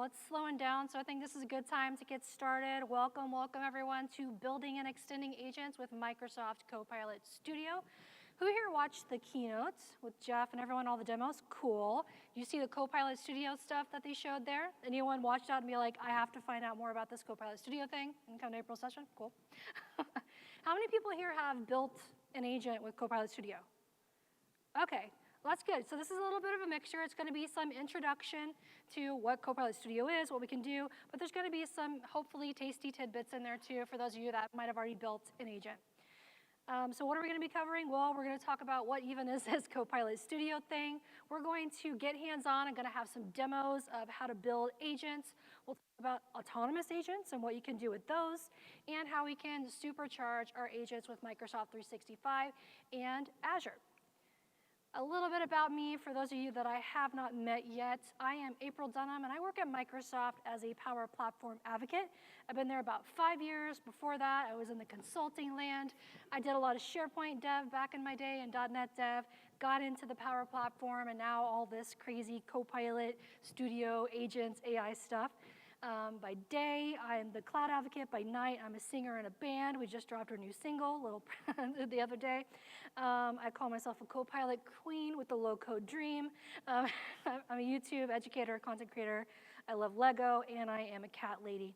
it's slowing down, so I think this is a good time to get started. Welcome everyone to Building and Extending Agents with Microsoft Copilot Studio. Who here watched the keynotes with Jeff and everyone, all the demos? Cool. You see the Copilot Studio stuff that they showed there? Anyone watch that and be like, I have to find out more about this Copilot Studio thing and come to April session? Cool. How many people here have built an agent with Copilot Studio? Okay. Well, that's good. So this is a little bit of a mixture. It's going to be some introduction to what Copilot Studio is, what we can do, but there's going to be some hopefully tasty tidbits in there too for those of you that might have already built an agent. So what are we going to be covering? Well, we're going to talk about what even is this Copilot Studio thing. We're going to get hands-on. I'm going to have some demos of how to build agents. We'll talk about autonomous agents and what you can do with those, and how we can supercharge our agents with Microsoft 365 and Azure. A little bit about me, for those of you that I have not met yet. I am April Dunham, and I work at Microsoft as a Power Platform advocate. I've been there about 5 years. Before that, I was in the consulting land. I did a lot of SharePoint dev back in my day and .NET dev, got into the Power Platform, and now all this crazy Copilot Studio agents, AI stuff. By day, I'm the cloud advocate. By night, I'm a singer in a band. We just dropped our new single the other day. I call myself a Copilot queen with the low-code dream. I'm a YouTube educator, content creator. I love Lego, and I am a cat lady.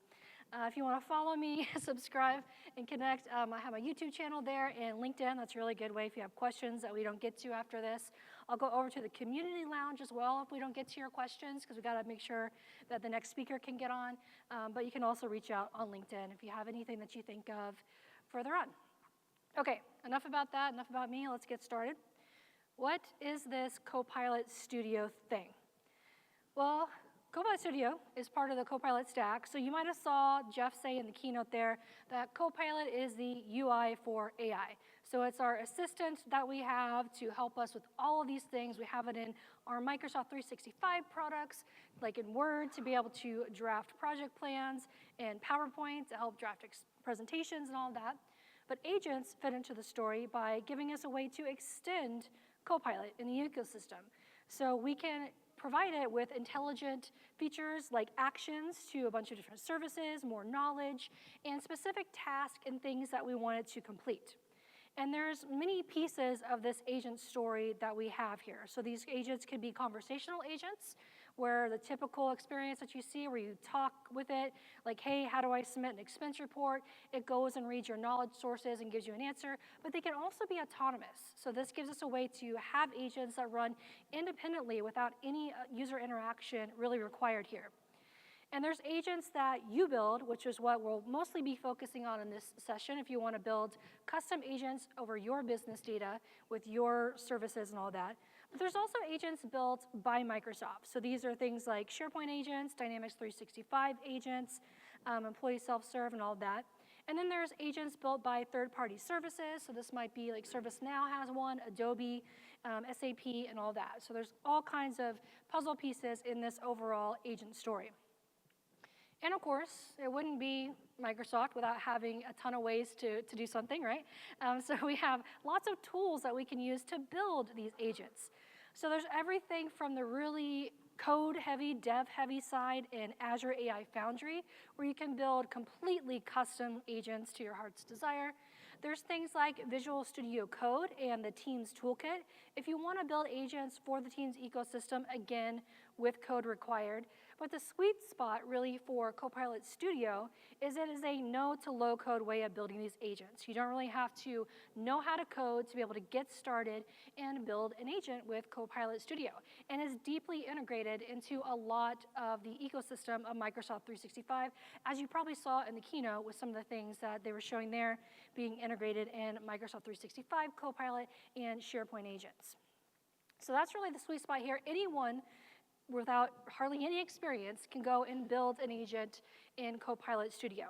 If you want to follow me, subscribe, and connect, I have my YouTube channel there and LinkedIn. That's a really good way if you have questions that we don't get to after this. I'll go over to the community lounge as well if we don't get to your questions, because we got to make sure that the next speaker can get on. But you can also reach out on LinkedIn if you have anything that you think of further on. Okay, enough about that, enough about me. Let's get started. What is this Copilot Studio thing? Well, Copilot Studio is part of the Copilot stack. So you might have saw Jeff say in the keynote there that Copilot is the UI for AI. So it's our assistant that we have to help us with all of these things. We have it in our Microsoft 365 products, like in Word to be able to draft project plans, and PowerPoint to help draft presentations and all of that. But agents fit into the story by giving us a way to extend Copilot in the ecosystem. So we can provide it with intelligent features like actions to a bunch of different services, more knowledge, and specific tasks and things that we want it to complete. And there's many pieces of this agent story that we have here. So these agents can be conversational agents, where the typical experience that you see where you talk with it, like, hey, how do I submit an expense report? It goes and reads your knowledge sources and gives you an answer. But they can also be autonomous. So this gives us a way to have agents that run independently without any user interaction really required here. And there's agents that you build, which is what we'll mostly be focusing on in this session if you want to build custom agents over your business data with your services and all that. But there's also agents built by Microsoft. So these are things like SharePoint agents, Dynamics 365 agents, employee self-serve, and all of that. And then there's agents built by third-party services. So this might be like ServiceNow has one, Adobe, SAP, and all that. So there's all kinds of puzzle pieces in this overall agent story. And of course, it wouldn't be Microsoft without having a ton of ways to do something, right? So we have lots of tools that we can use to build these agents. So there's everything from the really code-heavy, dev-heavy side in Azure AI Foundry, where you can build completely custom agents to your heart's desire. There's things like Visual Studio Code and the Teams Toolkit. If you want to build agents for the Teams ecosystem, again, with code required. But the sweet spot really for Copilot Studio is it is a no to low code way of building these agents. You don't really have to know how to code to be able to get started and build an agent with Copilot Studio. And is deeply integrated into a lot of the ecosystem of Microsoft 365, as you probably saw in the keynote with some of the things that they were showing there being integrated in Microsoft 365 Copilot and SharePoint agents. So that's really the sweet spot here. Anyone without hardly any experience can go and build an agent in Copilot Studio.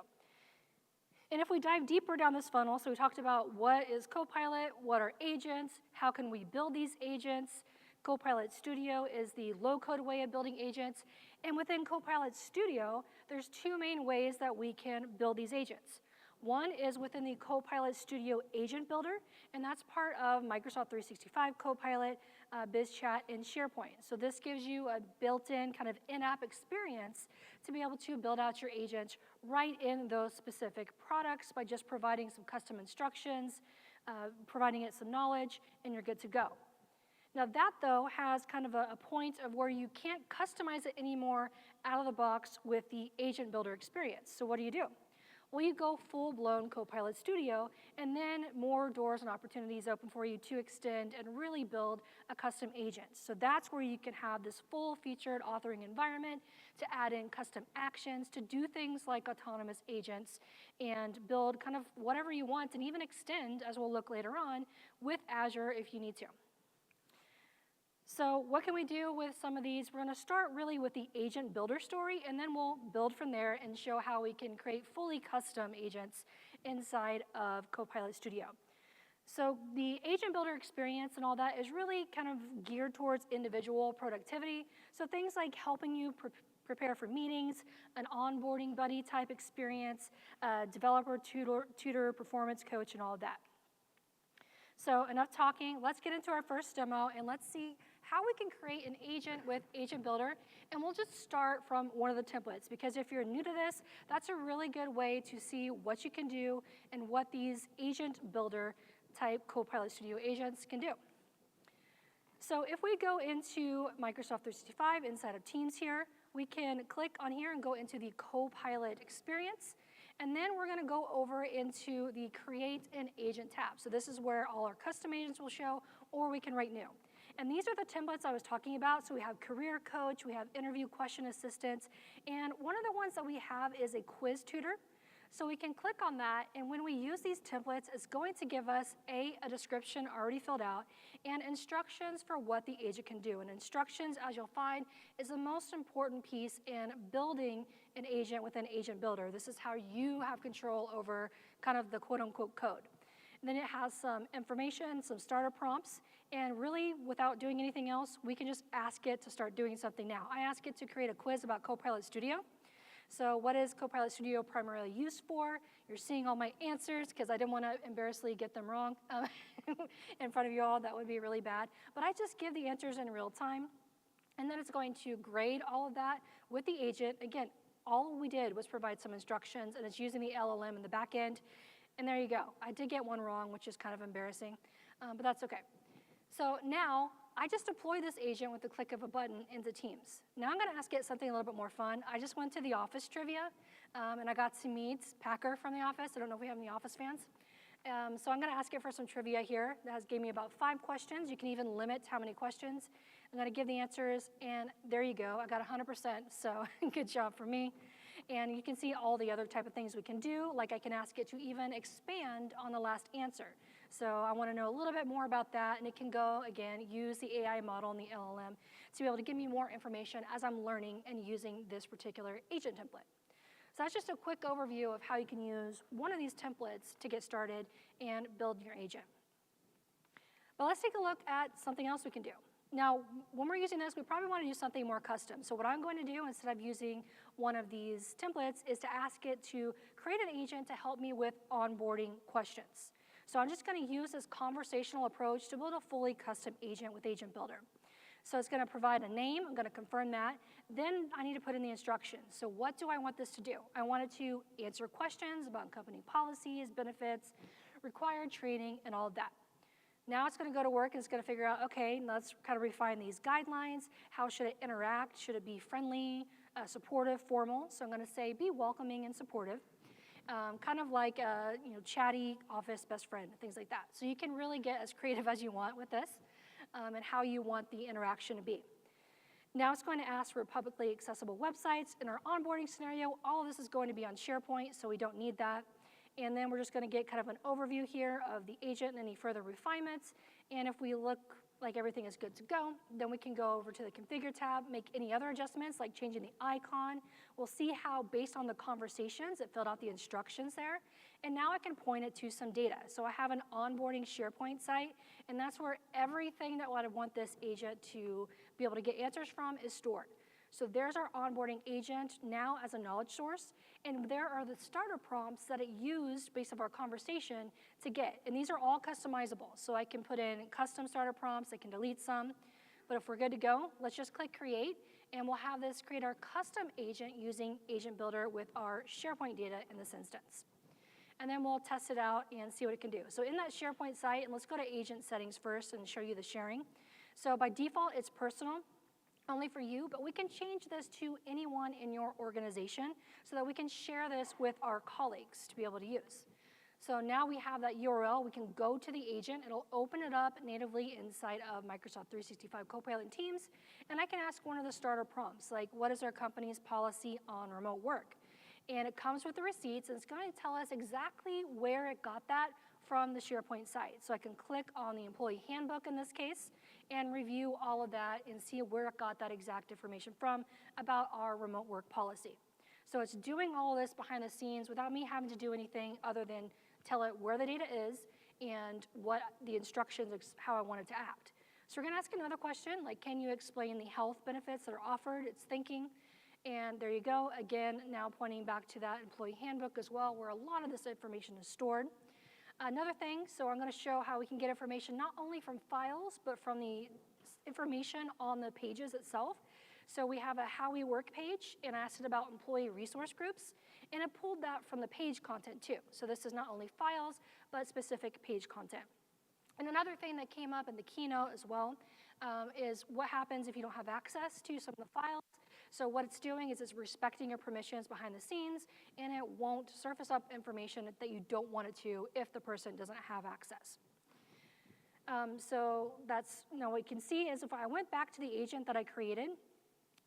And if we dive deeper down this funnel, so we talked about what is Copilot, what are agents, how can we build these agents. Copilot Studio is the low-code way of building agents. And within Copilot Studio, there's two main ways that we can build these agents. One is within the Copilot Studio Agent Builder, and that's part of Microsoft 365 Copilot. BizChat in SharePoint. So this gives you a built-in kind of in-app experience to be able to build out your agent right in those specific products by just providing some custom instructions, providing it some knowledge, and you're good to go. Now that, though, has kind of a point of where you can't customize it anymore out of the box with the agent builder experience. So what do? Well, you go full-blown Copilot Studio, and then more doors and opportunities open for you to extend and really build a custom agent. So that's where you can have this full-featured authoring environment to add in custom actions, to do things like autonomous agents, and build kind of whatever you want, and even extend, as we'll look later on, with Azure if you need to. So what can we do with some of these? We're going to start really with the agent builder story, and then we'll build from there and show how we can create fully custom agents inside of Copilot Studio. So the agent builder experience and all that is really kind of geared towards individual productivity. So things like helping you prepare for meetings, an onboarding buddy type experience, developer tutor, performance coach, and all of that. So enough talking. Let's get into our first demo, and let's see how we can create an agent with Agent Builder. And we'll just start from one of the templates, because if you're new to this, that's a really good way to see what you can do and what these Agent Builder type Copilot Studio agents can do. So if we go into Microsoft 365 inside of Teams here, we can click on here and go into the Copilot experience. And then we're going to go over into the Create an Agent tab. So this is where all our custom agents will show, or we can write new. And these are the templates I was talking about. So we have Career Coach, we have Interview Question Assistance, and one of the ones that we have is a Quiz Tutor. So we can click on that, and when we use these templates, it's going to give us a description already filled out and instructions for what the agent can do. And instructions, as you'll find, is the most important piece in building an agent with an agent builder. This is how you have control over kind of the quote-unquote code. And then it has some information, some starter prompts, and really, without doing anything else, we can just ask it to start doing something now. I ask it to create a quiz about Copilot Studio. So what is Copilot Studio primarily used for? You're seeing all my answers because I didn't want to embarrassingly get them wrong in front of you all. That would be really bad. But I just give the answers in real time, and then it's going to grade all of that with the agent. Again, all we did was provide some instructions, and it's using the LLM in the back end. And there you go. I did get one wrong, which is kind of embarrassing, but that's okay. So now, I just deploy this agent with the click of a button into Teams. Now I'm going to ask it something a little bit more fun. I just went to the Office trivia, and I got to meet Packer from the Office. I don't know if we have any Office fans. So I'm going to ask it for some trivia here. That gave me about 5 questions. You can even limit how many questions. I'm going to give the answers, and there you go. I got 100%, so good job for me. And you can see all the other type of things we can do, like I can ask it to even expand on the last answer. So I want to know a little bit more about that, and it can go, again, use the AI model and the LLM to be able to give me more information as I'm learning and using this particular agent template. So that's just a quick overview of how you can use one of these templates to get started and build your agent. But let's take a look at something else we can do. Now, when we're using this, we probably want to do something more custom. So what I'm going to do, instead of using one of these templates, is to ask it to create an agent to help me with onboarding questions. So I'm just going to use this conversational approach to build a fully custom agent with Agent Builder. So it's going to provide a name. I'm going to confirm that. Then I need to put in the instructions. So what do I want this to do? I want it to answer questions about company policies, benefits, required training, and all of that. Now it's going to go to work and it's going to figure out, okay, let's kind of refine these guidelines. How should it interact? Should it be friendly, supportive, formal? So I'm going to say be welcoming and supportive. Kind of like a chatty office best friend, things like that. So you can really get as creative as you want with this and how you want the interaction to be. Now it's going to ask for publicly accessible websites. In our onboarding scenario, all of this is going to be on SharePoint, so we don't need that. And then we're just going to get kind of an overview here of the agent and any further refinements. And if we look like everything is good to go, then we can go over to the Configure tab, make any other adjustments like changing the icon. We'll see how, based on the conversations, it filled out the instructions there. And now I can point it to some data. So I have an onboarding SharePoint site, and that's where everything that I want this agent to be able to get answers from is stored. So there's our onboarding agent now as a knowledge source, and there are the starter prompts that it used based on our conversation to get. And these are all customizable. So I can put in custom starter prompts, I can delete some. But if we're good to go, let's just click create, and we'll have this create our custom agent using Agent Builder with our SharePoint data in this instance. And then we'll test it out and see what it can do. So in that SharePoint site, and let's go to agent settings first and show you the sharing. So by default, it's personal, only for you, but we can change this to anyone in your organization so that we can share this with our colleagues to be able to use. So now we have that URL, we can go to the agent, it'll open it up natively inside of Microsoft 365 Copilot and Teams, and I can ask one of the starter prompts, like what is our company's policy on remote work? And it comes with the receipts, and it's going to tell us exactly where it got that from the SharePoint site. So I can click on the employee handbook in this case and review all of that and see where it got that exact information from about our remote work policy. So it's doing all of this behind the scenes without me having to do anything other than tell it where the data is and what the instructions, how I want it to act. So we're going to ask another question, like can you explain the health benefits that are offered? It's thinking. And there you go, again, now pointing back to that employee handbook as well, where a lot of this information is stored. Another thing, so I'm going to show how we can get information not only from files, but from the information on the pages itself. So we have a How We Work page, and I asked it about employee resource groups, and it pulled that from the page content too. So this is not only files, but specific page content. And another thing that came up in the keynote as well is what happens if you don't have access to some of the files. So what it's doing is it's respecting your permissions behind the scenes, and it won't surface up information that you don't want it to if the person doesn't have access. So that's, what you can see is if I went back to the agent that I created,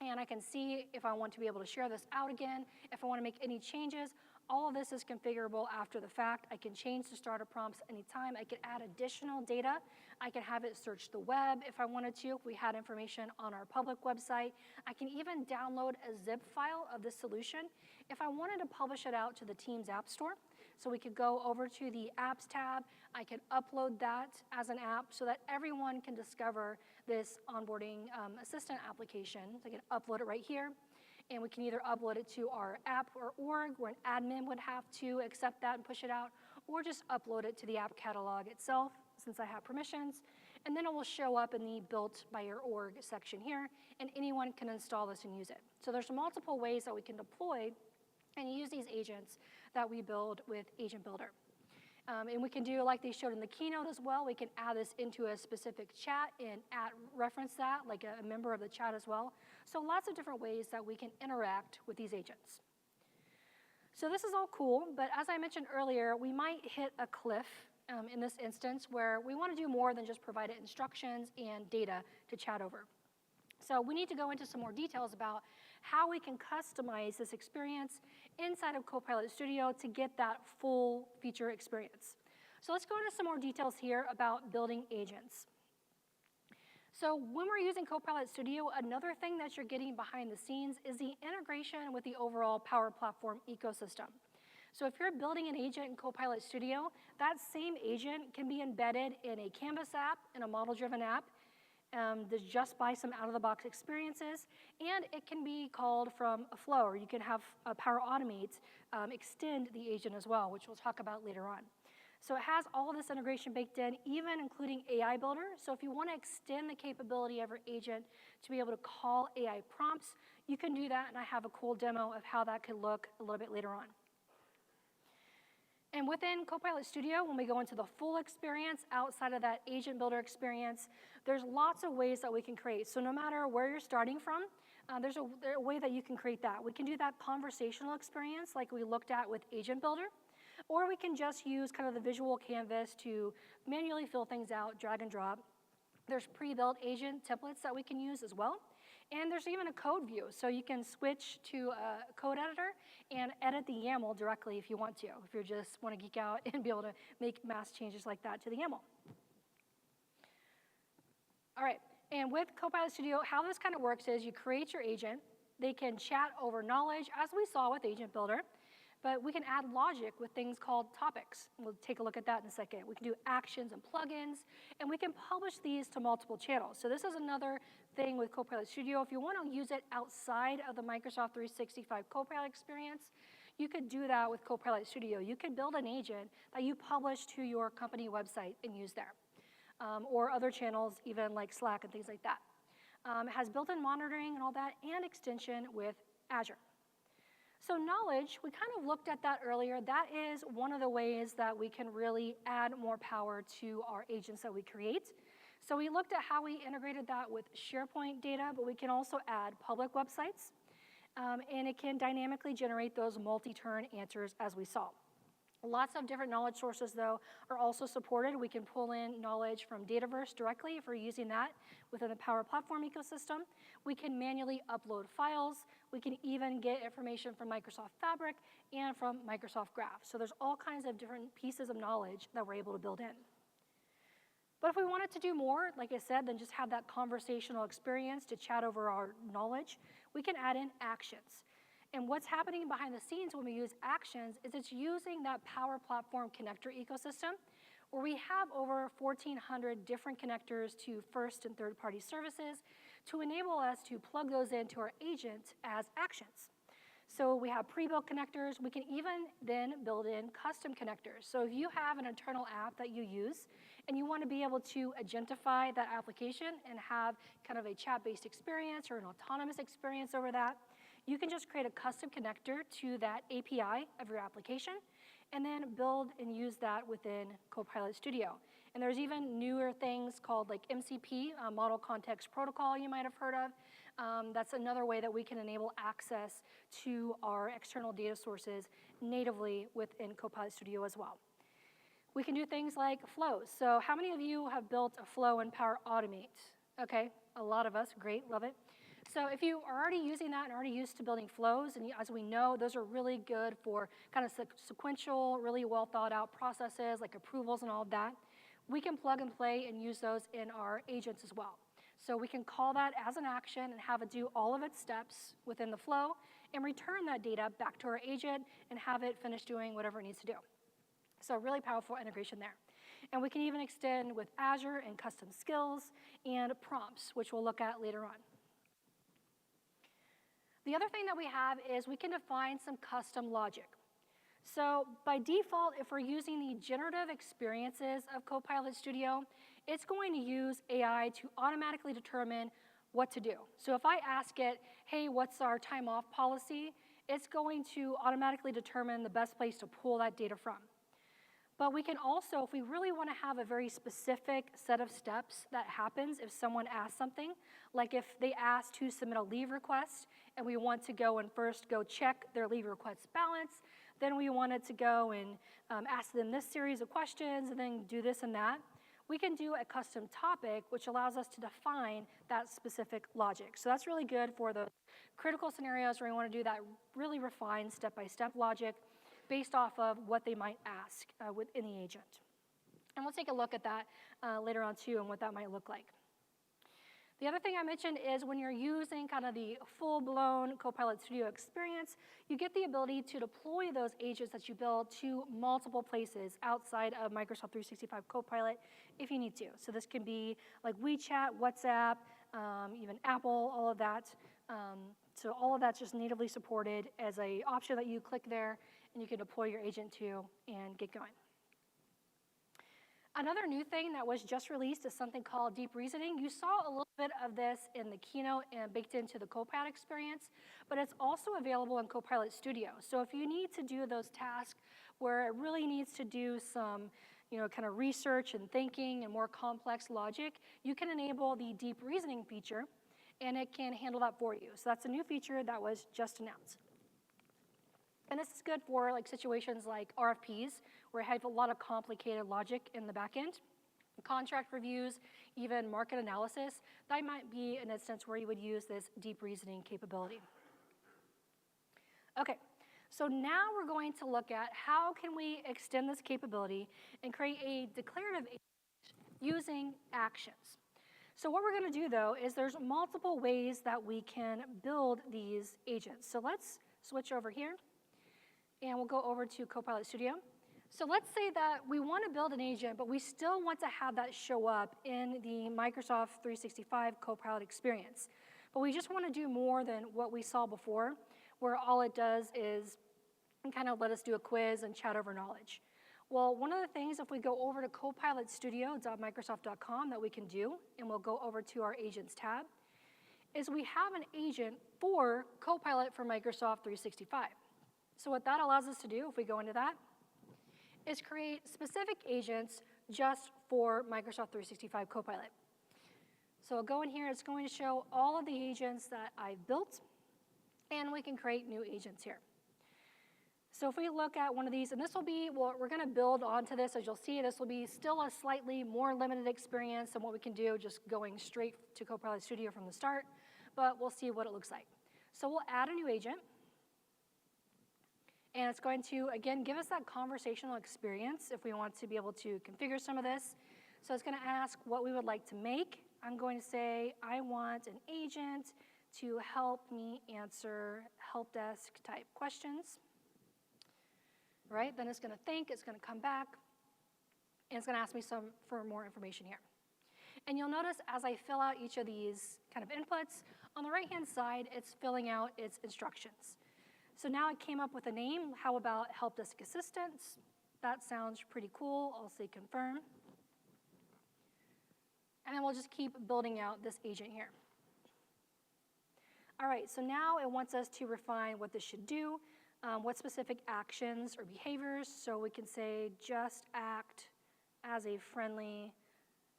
and I can see if I want to be able to share this out again, if I want to make any changes, all of this is configurable after the fact. I can change the starter prompts anytime. I can add additional data. I can have it search the web if I wanted to, if we had information on our public website. I can even download a zip file of the solution if I wanted to publish it out to the Teams App Store. So we could go over to the Apps tab. I can upload that as an app so that everyone can discover this onboarding assistant application. So I can upload it right here. And we can either upload it to our app or org, where an admin would have to accept that and push it out, or just upload it to the app catalog itself, since I have permissions. And then it will show up in the Built by Your Org section here, and anyone can install this and use it. So there's multiple ways that we can deploy and use these agents that we build with Agent Builder. And we can do like they showed in the keynote as well. We can add this into a specific chat and reference that, like a member of the chat as well. So lots of different ways that we can interact with these agents. So this is all cool, but as I mentioned earlier, we might hit a cliff in this instance where we want to do more than just provide it instructions and data to chat over. So we need to go into some more details about how we can customize this experience inside of Copilot Studio to get that full feature experience. So let's go into some more details here about building agents. So when we're using Copilot Studio, another thing that you're getting behind the scenes is the integration with the overall Power Platform ecosystem. So if you're building an agent in Copilot Studio, that same agent can be embedded in a Canvas app, in a model-driven app, just by some out-of-the-box experiences, and it can be called from a flow, or you can have Power Automate extend the agent as well, which we'll talk about later on. So it has all of this integration baked in, even including AI Builder. So if you want to extend the capability of your agent to be able to call AI prompts, you can do that, and I have a cool demo of how that could look a little bit later on. And within Copilot Studio, when we go into the full experience outside of that agent builder experience, there's lots of ways that we can create. So no matter where you're starting from, there's a way that you can create that. We can do that conversational experience like we looked at with Agent Builder, or we can just use kind of the visual canvas to manually fill things out, drag and drop. There's pre-built agent templates that we can use as well. And there's even a code view, so you can switch to a code editor and edit the YAML directly if you want to, if you just want to geek out and be able to make mass changes like that to the YAML. All right, and with Copilot Studio, how this kind of works is you create your agent. They can chat over knowledge, as we saw with Agent Builder, but we can add logic with things called topics. We'll take a look at that in a second. We can do actions and plugins, and we can publish these to multiple channels. So this is another thing with Copilot Studio. If you want to use it outside of the Microsoft 365 Copilot experience, you could do that with Copilot Studio. You could build an agent that you publish to your company website and use there, or other channels, even like Slack and things like that. It has built-in monitoring and all that, and extension with Azure. So knowledge, we kind of looked at that earlier. That is one of the ways that we can really add more power to our agents that we create. So we looked at how we integrated that with SharePoint data, but we can also add public websites, and it can dynamically generate those multi-turn answers as we saw. Lots of different knowledge sources, though, are also supported. We can pull in knowledge from Dataverse directly if we're using that within the Power Platform ecosystem. We can manually upload files. We can even get information from Microsoft Fabric and from Microsoft Graph. So there's all kinds of different pieces of knowledge that we're able to build in. But if we wanted to do more, like I said, than just have that conversational experience to chat over our knowledge, we can add in actions. And what's happening behind the scenes when we use actions is it's using that Power Platform connector ecosystem, where we have over 1,400 different connectors to first and third-party services to enable us to plug those into our agent as actions. So we have pre-built connectors. We can even then build in custom connectors. So if you have an internal app that you use and you want to be able to agentify that application and have kind of a chat-based experience or an autonomous experience over that, you can just create a custom connector to that API of your application and then build and use that within Copilot Studio. And there's even newer things called like MCP, Model Context Protocol you might have heard of. That's another way that we can enable access to our external data sources natively within Copilot Studio as well. We can do things like flows. So how many of you have built a flow in Power Automate? Okay, a lot of us, great, love it. So if you are already using that and already used to building flows, and as we know, those are really good for kind of sequential, really well thought out processes like approvals and all of that, we can plug and play and use those in our agents as well. So we can call that as an action and have it do all of its steps within the flow and return that data back to our agent and have it finish doing whatever it needs to do. So really powerful integration there. And we can even extend with Azure and custom skills and prompts, which we'll look at later on. The other thing that we have is we can define some custom logic. So by default, if we're using the generative experiences of Copilot Studio, it's going to use AI to automatically determine what to do. So if I ask it, hey, what's our time off policy? It's going to automatically determine the best place to pull that data from. But we can also, if we really want to have a very specific set of steps that happens if someone asks something, like if they ask to submit a leave request and we want to go and first go check their leave request balance, then we wanted to go and ask them this series of questions and then do this and that, we can do a custom topic which allows us to define that specific logic. So that's really good for the critical scenarios where we want to do that really refined step-by-step logic based off of what they might ask within the agent. And we'll take a look at that later on too and what that might look like. The other thing I mentioned is when you're using kind of the full-blown Copilot Studio experience, you get the ability to deploy those agents that you build to multiple places outside of Microsoft 365 Copilot if you need to. So this can be like WeChat, WhatsApp, even Apple, all of that. So all of that's just natively supported as an option that you click there and you can deploy your agent to and get going. Another new thing that was just released is something called deep reasoning. You saw a little bit of this in the keynote and baked into the Copilot experience, but it's also available in Copilot Studio. So if you need to do those tasks where it really needs to do some kind of research and thinking and more complex logic, you can enable the deep reasoning feature and it can handle that for you. So that's a new feature that was just announced. And this is good for like situations like RFPs, where I have a lot of complicated logic in the back end. Contract reviews, even market analysis, that might be an instance where you would use this deep reasoning capability. Okay, so now we're going to look at how can we extend this capability and create a declarative agent using actions. So what we're going to do, though, is there's multiple ways that we can build these agents. So let's switch over here, and we'll go over to Copilot Studio. So let's say that we want to build an agent, but we still want to have that show up in the Microsoft 365 Copilot experience. But we just want to do more than what we saw before, where all it does is kind of let us do a quiz and chat over knowledge. Well, one of the things, if we go over to copilotstudio.microsoft.com that we can do, and we'll go over to our Agents tab, is we have an agent for Copilot for Microsoft 365. So what that allows us to do, if we go into that, is create specific agents just for Microsoft 365 Copilot. So I'll go in here, it's going to show all of the agents that I've built, and we can create new agents here. So if we look at one of these, and this will be, well, we're gonna build onto this, as you'll see, this will be still a slightly more limited experience than what we can do just going straight to Copilot Studio from the start, but we'll see what it looks like. So we'll add a new agent, and it's going to, again, give us that conversational experience if we want to be able to configure some of this. So it's gonna ask what we would like to make. I'm going to say, I want an agent to help me answer help desk type questions. Right, then it's gonna think, it's gonna come back, and it's gonna ask me for more information here. And you'll notice as I fill out each of these kind of inputs, on the right-hand side, it's filling out its instructions. So now it came up with a name. How about help desk assistants? That sounds pretty cool. I'll say confirm. And then we'll just keep building out this agent here. All right, so now it wants us to refine what this should do, what specific actions or behaviors. So we can say just act as a friendly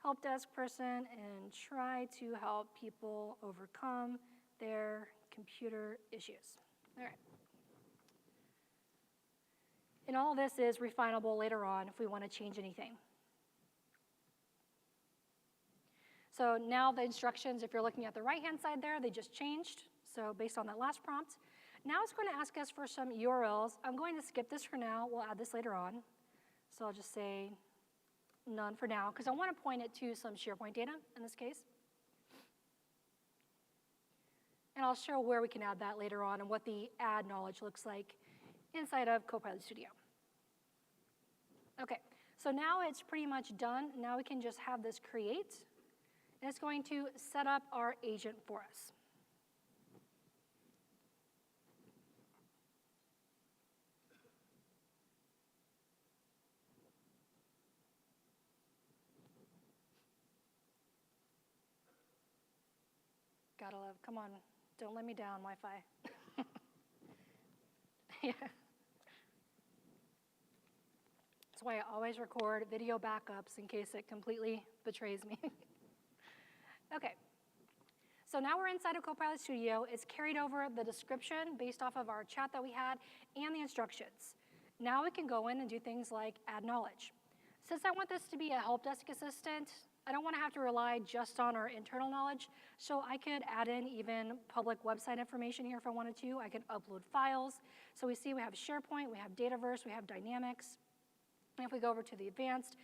help desk person and try to help people overcome their computer issues. All right. And all of this is refinable later on if we want to change anything. So now the instructions, if you're looking at the right-hand side there, they just changed. So based on that last prompt. Now it's going to ask us for some URLs. I'm going to skip this for now. We'll add this later on. So I'll just say none for now, because I want to point it to some SharePoint data in this case. And I'll show where we can add that later on and what the add knowledge looks like inside of Copilot Studio. Okay, so now it's pretty much done. Now we can just have this create, and it's going to set up our agent for us. Gotta love, come on, don't let me down, Wi-Fi. Yeah. That's why I always record video backups in case it completely betrays me. Okay, so now we're inside of Copilot Studio. It's carried over the description based off of our chat that we had and the instructions. Now we can go in and do things like add knowledge. Since I want this to be a help desk assistant, I don't want to have to rely just on our internal knowledge, so I could add in even public website information here if I wanted to. I could upload files. So we see we have SharePoint, we have Dataverse, we have Dynamics. And if we go over to the advanced,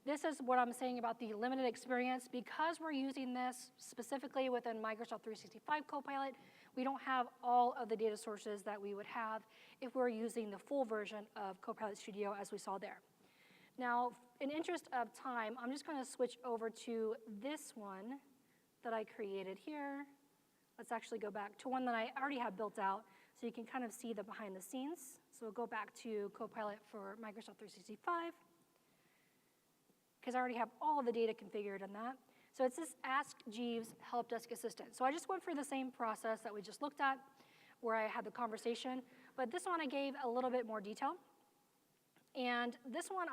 this is what I'm saying about the limited experience. Because we're using this specifically within Microsoft 365 Copilot, we don't have all of the data sources that we would have if we were using the full version of Copilot Studio as we saw there. Now, in interest of time, I'm just going to switch over to this one that I created here. Let's actually go back to one that I already have built out so you can kind of see the behind the scenes. So we'll go back to Copilot for Microsoft 365 because I already have all of the data configured in that. So it's this Ask Jeeves Help Desk Assistant. So I just went through the same process that we just looked at where I had the conversation, but this one I gave a little bit more detail. And this one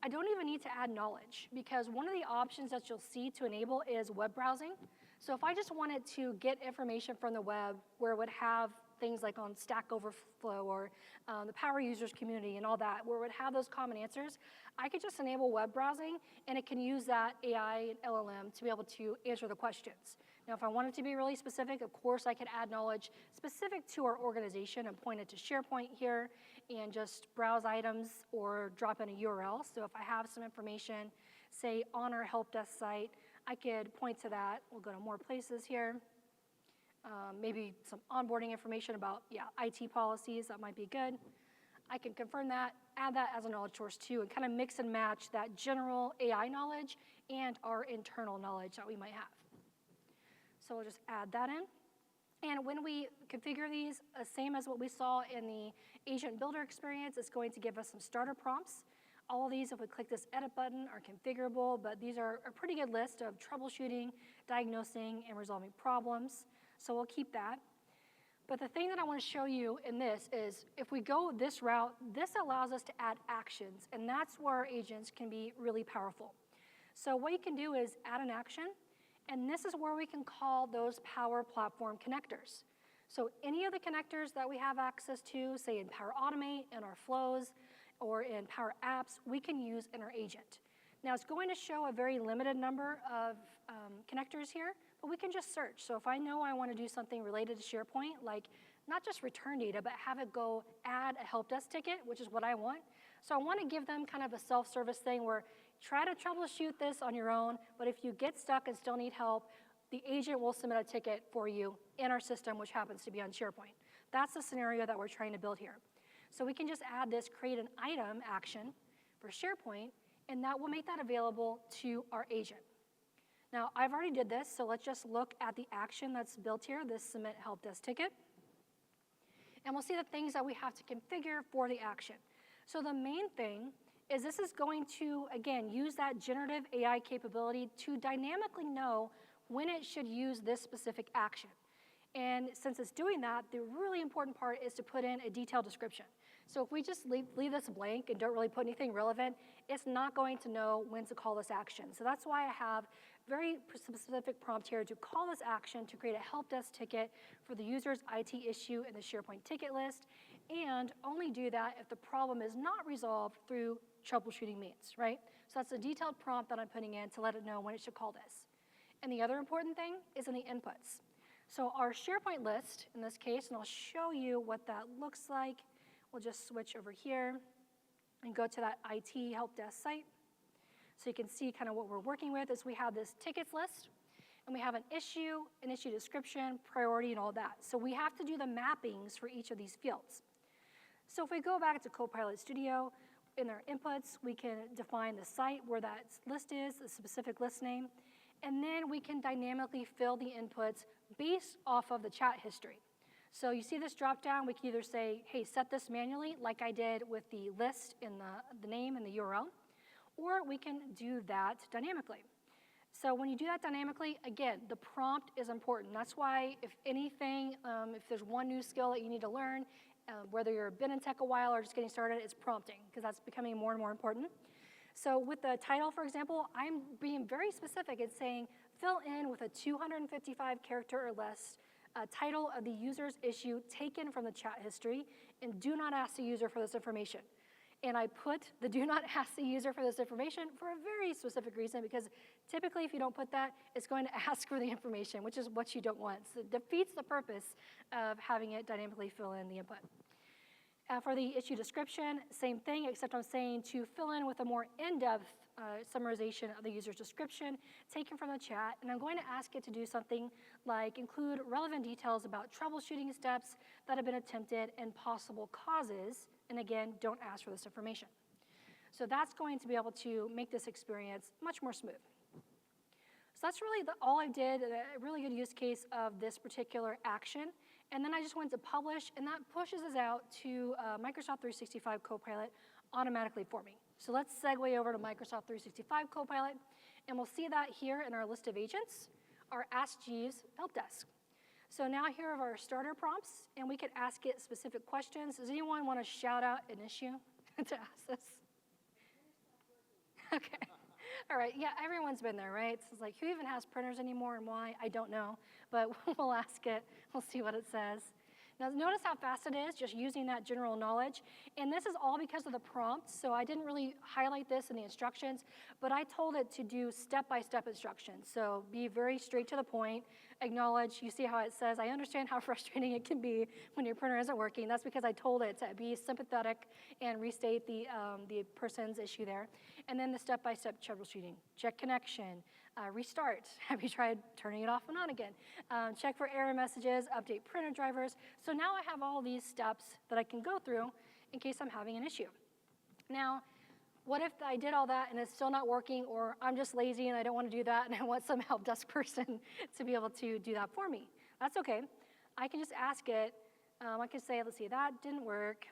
I don't even need to add knowledge because one of the options that you'll see to enable is web browsing. So if I just wanted to get information from the web where it would have things like on Stack Overflow or the Power Users community and all that, where it would have those common answers, I could just enable web browsing and it can use that AI and LLM to be able to answer the questions. Now, if I wanted to be really specific, of course, I could add knowledge specific to our organization and point it to SharePoint here and just browse items or drop in a URL. So if I have some information, say on our help desk site, I could point to that. We'll go to more places here. Maybe some onboarding information about, IT policies, that might be good. I can confirm that, add that as a knowledge source too, and kind of mix and match that general AI knowledge and our internal knowledge that we might have. So we'll just add that in. And when we configure these, same as what we saw in the agent builder experience, it's going to give us some starter prompts. All of these, if we click this edit button, are configurable, but these are a pretty good list of troubleshooting, diagnosing, and resolving problems. So we'll keep that. But the thing that I want to show you in this is if we go this route, this allows us to add actions, and that's where our agents can be really powerful. So what you can do is add an action, and this is where we can call those Power Platform connectors. So any of the connectors that we have access to, say in Power Automate, in our flows, or in Power Apps, we can use in our agent. Now it's going to show a very limited number of connectors here, but we can just search. So if I know I want to do something related to SharePoint, like not just return data, but have it go add a help desk ticket, which is what I want. So I want to give them kind of a self-service thing where try to troubleshoot this on your own, but if you get stuck and still need help, the agent will submit a ticket for you in our system, which happens to be on SharePoint. That's the scenario that we're trying to build here. So we can just add this create an item action for SharePoint, and that will make that available to our agent. Now, I've already did this, so let's just look at the action that's built here, this submit help desk ticket. And we'll see the things that we have to configure for the action. So the main thing is this is going to, again, use that generative AI capability to dynamically know when it should use this specific action. And since it's doing that, the really important part is to put in a detailed description. So if we just leave this blank and don't really put anything relevant, it's not going to know when to call this action. So that's why I have very specific prompt here to call this action to create a help desk ticket for the user's IT issue in the SharePoint ticket list, and only do that if the problem is not resolved through troubleshooting means, right? So that's a detailed prompt that I'm putting in to let it know when it should call this. And the other important thing is in the inputs. So our SharePoint list, in this case, and I'll show you what that looks like. We'll just switch over here and go to that IT help desk site. So you can see kind of what we're working with is we have this tickets list, and we have an issue description, priority, and all that. So we have to do the mappings for each of these fields. So if we go back to Copilot Studio, in our inputs, we can define the site where that list is, the specific list name, and then we can dynamically fill the inputs based off of the chat history. So you see this drop down, we can either say, hey, set this manually, like I did with the list in the name and the URL, or we can do that dynamically. So when you do that dynamically, again, the prompt is important. That's why if anything, if there's one new skill that you need to learn, whether you've been in tech a while or just getting started, it's prompting, because that's becoming more and more important. So with the title, for example, I'm being very specific. It's saying fill in with a 255 character or less title of the user's issue taken from the chat history, and do not ask the user for this information. And I put the do not ask the user for this information for a very specific reason, because typically if you don't put that, it's going to ask for the information, which is what you don't want. So it defeats the purpose of having it dynamically fill in the input. For the issue description, same thing, except I'm saying to fill in with a more in-depth summarization of the user's description taken from the chat, and I'm going to ask it to do something like include relevant details about troubleshooting steps that have been attempted and possible causes, and again, don't ask for this information. So that's going to be able to make this experience much more smooth. So that's really all I did, a really good use case of this particular action. And then I just went to publish, and that pushes us out to Microsoft 365 Copilot automatically for me. So let's segue over to Microsoft 365 Copilot, and we'll see that here in our list of agents, our Ask Jeeves help desk. So now here are our starter prompts, and we could ask it specific questions. Does anyone want to shout out an issue to ask this? Okay. All right, yeah, everyone's been there, right? It's like, who even has printers anymore and why? I don't know, but we'll ask it. We'll see what it says. Now, notice how fast it is, just using that general knowledge. And this is all because of the prompt, so I didn't really highlight this in the instructions, but I told it to do step-by-step instructions. So be very straight to the point, acknowledge. You see how it says, I understand how frustrating it can be when your printer isn't working. That's because I told it to be sympathetic and restate the person's issue there. And then the step-by-step troubleshooting. Check connection, restart. Have you tried turning it off and on again? Check for error messages, update printer drivers. So now I have all these steps that I can go through in case I'm having an issue. Now, what if I did all that and it's still not working, or I'm just lazy and I don't want to do that and I want some help desk person to be able to do that for me? That's okay. I can just ask it. I can say, let's see, that didn't work.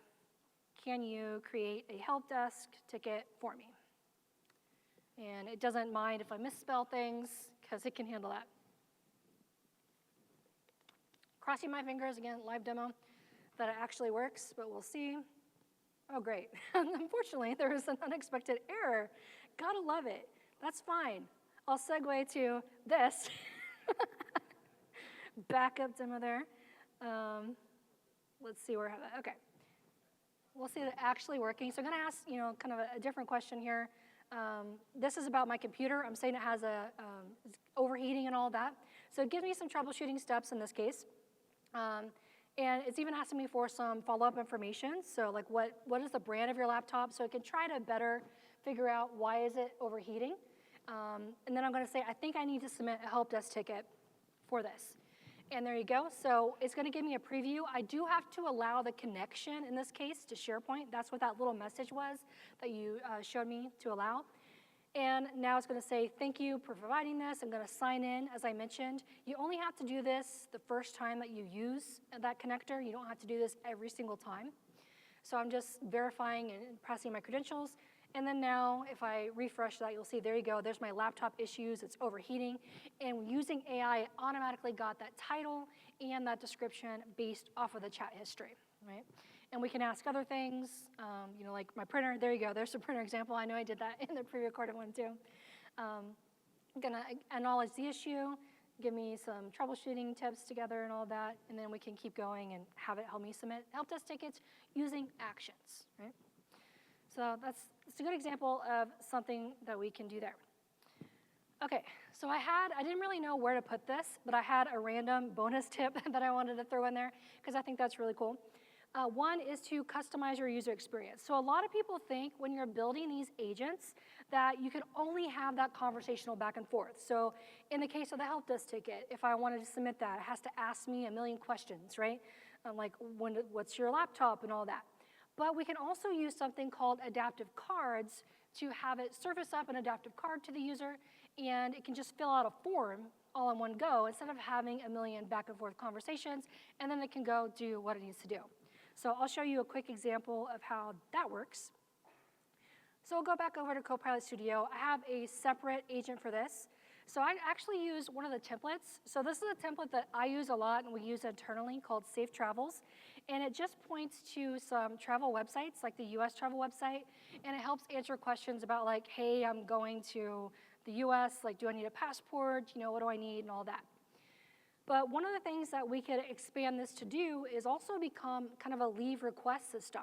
can you create a help desk ticket for me? And it doesn't mind if I misspell things, because it can handle that. Crossing my fingers, again, live demo, that it actually works, but we'll see. Oh, great. Unfortunately, there was an unexpected error. Gotta love it. That's fine. I'll segue to this. Backup demo there. Let's see where I have that. Okay. We'll see that actually working. So I'm going to ask, kind of a different question here. This is about my computer. I'm saying it has overheating and all that. So it gives me some troubleshooting steps in this case. And it's even asking me for some follow-up information. So like what is the brand of your laptop? So it can try to better figure out why is it overheating. And then I'm going to say, I think I need to submit a help desk ticket for this. And there you go. So it's going to give me a preview. I do have to allow the connection, in this case, to SharePoint. That's what that little message was that you showed me to allow. And now it's going to say, thank you for providing this. I'm going to sign in, as I mentioned. You only have to do this the first time that you use that connector. You don't have to do this every single time. So I'm just verifying and pressing my credentials. And then now, if I refresh that, you'll see, there you go. There's my laptop issues. It's overheating. And using AI, it automatically got that title and that description based off of the chat history, right? And we can ask other things, like my printer. There you go. There's a printer example. I know I did that in the pre-recorded one, too. I'm going to acknowledge the issue, give me some troubleshooting tips together and all that, and then we can keep going and have it help me submit help desk tickets using actions, right? So that's a good example of something that we can do there. Okay, so I didn't really know where to put this, but I had a random bonus tip that I wanted to throw in there because I think that's really cool. One is to customize your user experience. So a lot of people think when you're building these agents that you can only have that conversational back and forth. So in the case of the help desk ticket, if I wanted to submit that, it has to ask me a million questions, right? Like what's your laptop and all that. But we can also use something called adaptive cards to have it surface up an adaptive card to the user, and it can just fill out a form all in one go instead of having a million back and forth conversations, and then it can go do what it needs to do. So I'll show you a quick example of how that works. So I'll go back over to Copilot Studio. I have a separate agent for this. So I actually use one of the templates. So this is a template that I use a lot and we use internally called Safe Travels. And it just points to some travel websites, like the US travel website, and it helps answer questions about like, hey, I'm going to the US, like, do I need a passport? What do I need and all that. But one of the things that we could expand this to do is also become kind of a leave request system.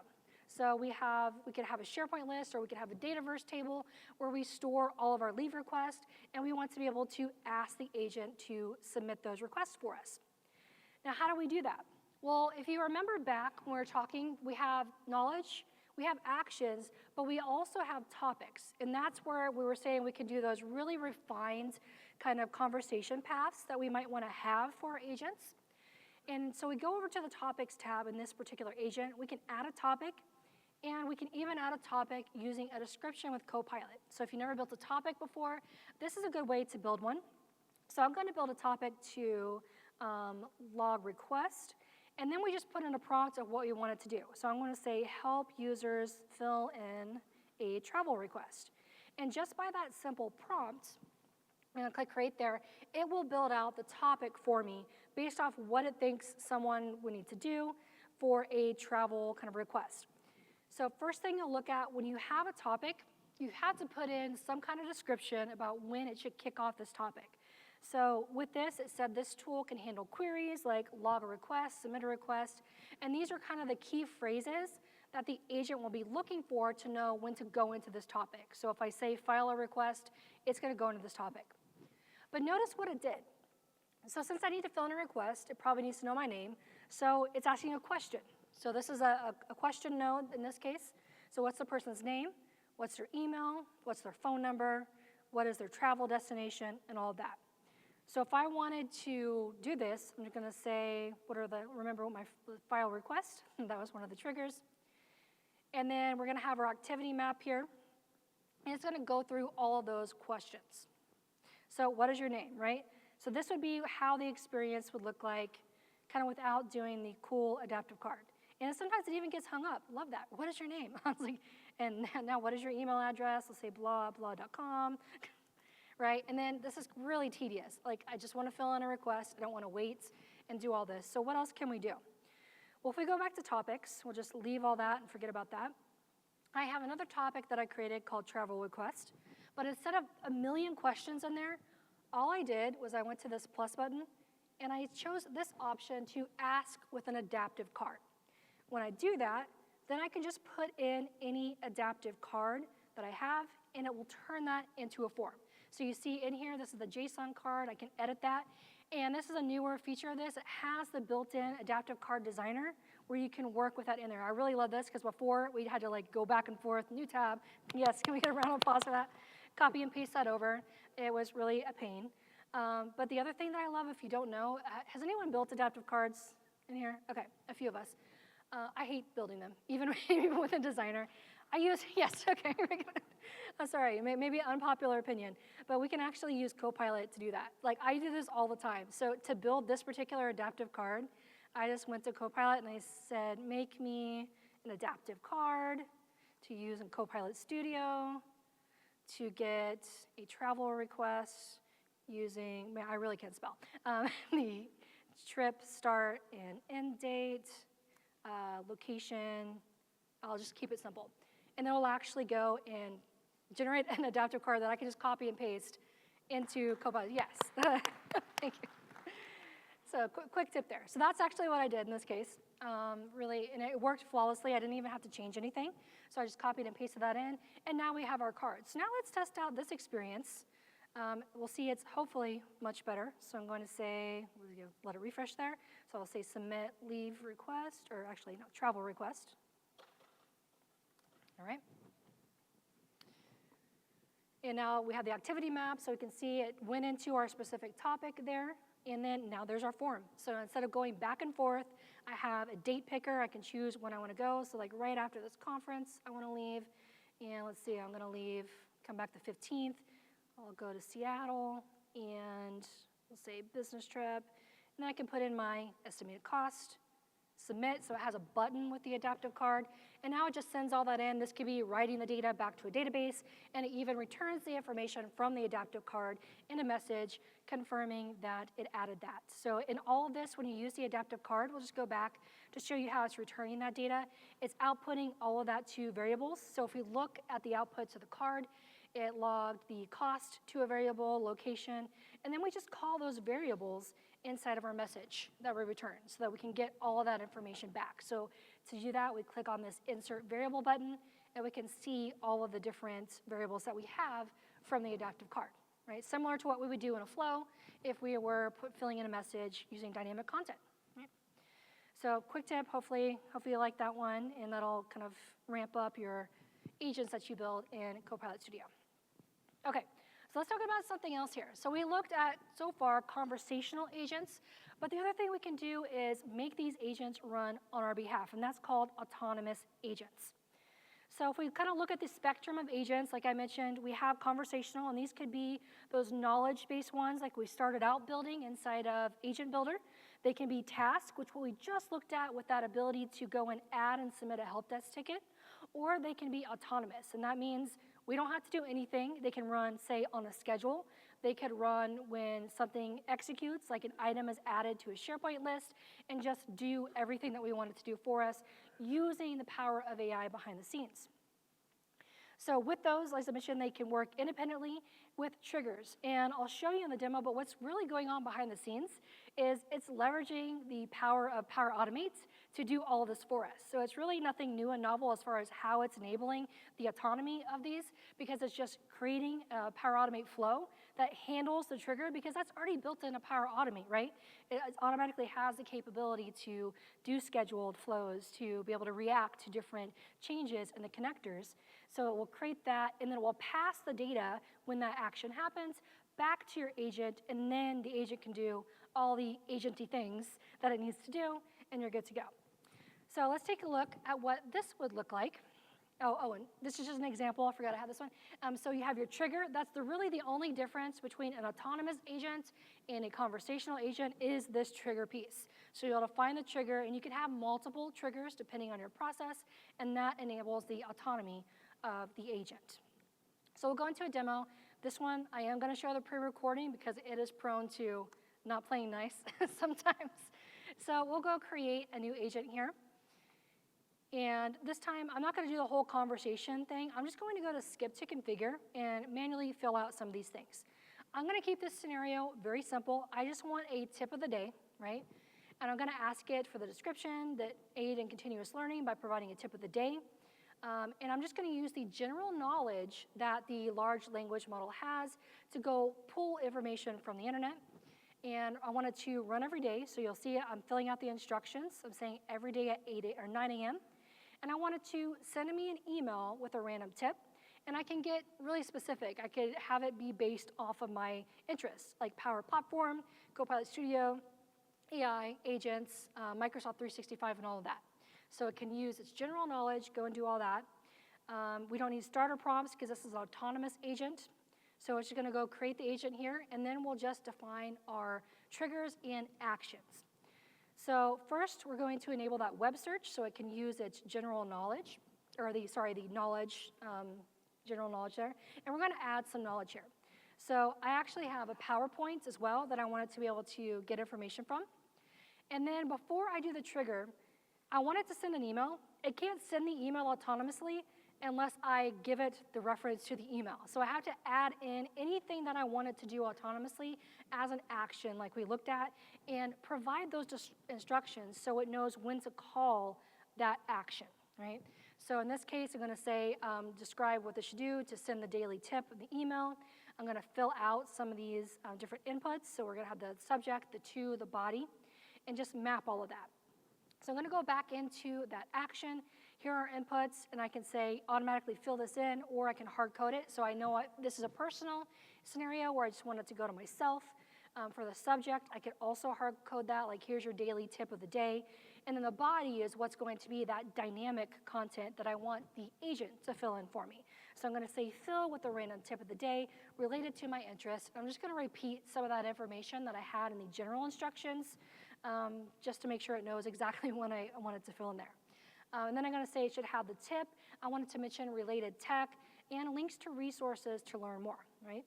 So we could have a SharePoint list, or we could have a Dataverse table where we store all of our leave requests, and we want to be able to ask the agent to submit those requests for us. Now, how do we do that? Well, if you remember back when we were talking, we have knowledge, we have actions, but we also have topics. And that's where we were saying we could do those really refined kind of conversation paths that we might want to have for our agents. And so we go over to the topics tab in this particular agent. We can add a topic, and we can even add a topic using a description with Copilot. So if you've never built a topic before, this is a good way to build one. So I'm going to build a topic to log request. And then we just put in a prompt of what we want it to do. So I'm going to say, help users fill in a travel request. And just by that simple prompt, I'm going to click right there, it will build out the topic for me based off what it thinks someone would need to do for a travel kind of request. So first thing you'll look at when you have a topic, you have to put in some kind of description about when it should kick off this topic. So with this, it said this tool can handle queries like log a request, submit a request, and these are kind of the key phrases that the agent will be looking for to know when to go into this topic. So if I say file a request, it's going to go into this topic. But notice what it did. So since I need to fill in a request, it probably needs to know my name, so it's asking a question. So this is a question node in this case. So what's the person's name? What's their email? What's their phone number? What is their travel destination? And all of that. So if I wanted to do this, I'm just going to say, remember what my file request, that was one of the triggers. And then we're going to have our activity map here, and it's going to go through all of those questions. So what is your name, right? So this would be how the experience would look like, kind of without doing the cool adaptive card. And sometimes it even gets hung up. Love that. What is your name? I was like, and now what is your email address? Let's say blah.com, right? And then this is really tedious. Like, I just want to fill in a request. I don't want to wait and do all this. So what else can we do? Well, if we go back to topics, we'll just leave all that and forget about that. I have another topic that I created called travel request. But instead of a million questions in there, all I did was I went to this plus button, and I chose this option to ask with an adaptive card. When I do that, then I can just put in any adaptive card that I have, and it will turn that into a form. So you see in here, this is the JSON card. I can edit that. And this is a newer feature of this. It has the built-in adaptive card designer where you can work with that in there. I really love this because before we had to like go back and forth, new tab. Yes, can we get a round of applause for that? Copy and paste that over. It was really a pain. But the other thing that I love, if you don't know, has anyone built adaptive cards in here? Okay, a few of us. I hate building them, even with a designer. I use, yes, okay. I'm sorry, maybe an unpopular opinion, but we can actually use Copilot to do that. Like, I do this all the time. So to build this particular adaptive card, I just went to Copilot and I said, make me an adaptive card to use in Copilot Studio to get a travel request using, man, I really can't spell, the trip start and end date, location. I'll just keep it simple. And then we'll actually go and generate an adaptive card that I can just copy and paste into Copilot. Yes, thank you. So quick tip there. So that's actually what I did in this case. Really, and it worked flawlessly. I didn't even have to change anything. So I just copied and pasted that in, and now we have our cards. So now let's test out this experience. We'll see it's hopefully much better. So I'm going to say, let it refresh there. So I'll say submit leave request, or actually, no, travel request. All right. And now we have the activity map, so we can see it went into our specific topic there. And then now there's our form. So instead of going back and forth, I have a date picker. I can choose when I want to go. So like right after this conference, I want to leave. And let's see, I'm going to leave, come back the 15th. I'll go to Seattle, and we'll say business trip. And then I can put in my estimated cost, submit, so it has a button with the adaptive card. And now it just sends all that in. This could be writing the data back to a database, and it even returns the information from the adaptive card in a message confirming that it added that. So in all of this, when you use the adaptive card, we'll just go back to show you how it's returning that data. It's outputting all of that to variables. So if we look at the outputs of the card, it logged the cost to a variable, location, and then we just call those variables inside of our message that we return so that we can get all of that information back. So to do that, we click on this insert variable button, and we can see all of the different variables that we have from the adaptive card, right? Similar to what we would do in a flow if we were filling in a message using dynamic content, right? So quick tip, hopefully you like that one, and that'll kind of ramp up your agents that you build in Copilot Studio. Okay, so let's talk about something else here. So we looked at, so far, conversational agents, but the other thing we can do is make these agents run on our behalf, and that's called autonomous agents. So if we kind of look at the spectrum of agents, like I mentioned, we have conversational, and these could be those knowledge-based ones like we started out building inside of Agent Builder. They can be task, which we just looked at with that ability to go and add and submit a help desk ticket, or they can be autonomous, and that means we don't have to do anything. They can run, say, on a schedule. They could run when something executes, like an item is added to a SharePoint list, and just do everything that we want it to do for us using the power of AI behind the scenes. So with those, as I mentioned, they can work independently with triggers. And I'll show you in the demo, but what's really going on behind the scenes is it's leveraging the power of Power Automate to do all of this for us. So it's really nothing new and novel as far as how it's enabling the autonomy of these, because it's just creating a Power Automate flow that handles the trigger, because that's already built in a Power Automate, right? It automatically has the capability to do scheduled flows, to be able to react to different changes in the connectors. So it will create that, and then it will pass the data when that action happens back to your agent, and then the agent can do all the agenty things that it needs to do, and you're good to go. So let's take a look at what this would look like. And this is just an example. I forgot I had this one. So you have your trigger. That's really the only difference between an autonomous agent and a conversational agent is this trigger piece. So you'll be able to find the trigger, and you can have multiple triggers depending on your process, and that enables the autonomy of the agent. So we'll go into a demo. This one, I am going to show the pre-recording because it is prone to not playing nice sometimes. So we'll go create a new agent here. And this time, I'm not going to do the whole conversation thing. I'm just going to go to skip to configure and manually fill out some of these things. I'm going to keep this scenario very simple. I just want a tip of the day, right? And I'm going to ask it for the description that aid in continuous learning by providing a tip of the day. And I'm just going to use the general knowledge that the large language model has to go pull information from the internet. And I want it to run every day. So you'll see I'm filling out the instructions. I'm saying every day at 9 a.m. And I want it to send me an email with a random tip. And I can get really specific. I could have it be based off of my interests, like Power Platform, Copilot Studio, AI, agents, Microsoft 365, and all of that. So it can use its general knowledge, go and do all that. We don't need starter prompts because this is an autonomous agent. So it's just going to go create the agent here, and then we'll just define our triggers and actions. So first, we're going to enable that web search so it can use its general knowledge, or the knowledge, general knowledge there. And we're going to add some knowledge here. So I actually have a PowerPoint as well that I want it to be able to get information from. And then before I do the trigger, I want it to send an email. It can't send the email autonomously unless I give it the reference to the email. So I have to add in anything that I want it to do autonomously as an action like we looked at and provide those instructions so it knows when to call that action, right? So in this case, I'm going to say, describe what this should do to send the daily tip of the email. I'm going to fill out some of these different inputs. So we're going to have the subject, the to, the body, and just map all of that. So I'm going to go back into that action. Here are inputs, and I can say automatically fill this in, or I can hard code it. So I know this is a personal scenario where I just want it to go to myself. For the subject, I could also hard code that, like here's your daily tip of the day. And then the body is what's going to be that dynamic content that I want the agent to fill in for me. So I'm going to say fill with a random tip of the day related to my interest. I'm just going to repeat some of that information that I had in the general instructions just to make sure it knows exactly when I want it to fill in there. And then I'm going to say it should have the tip. I want it to mention related tech and links to resources to learn more, right?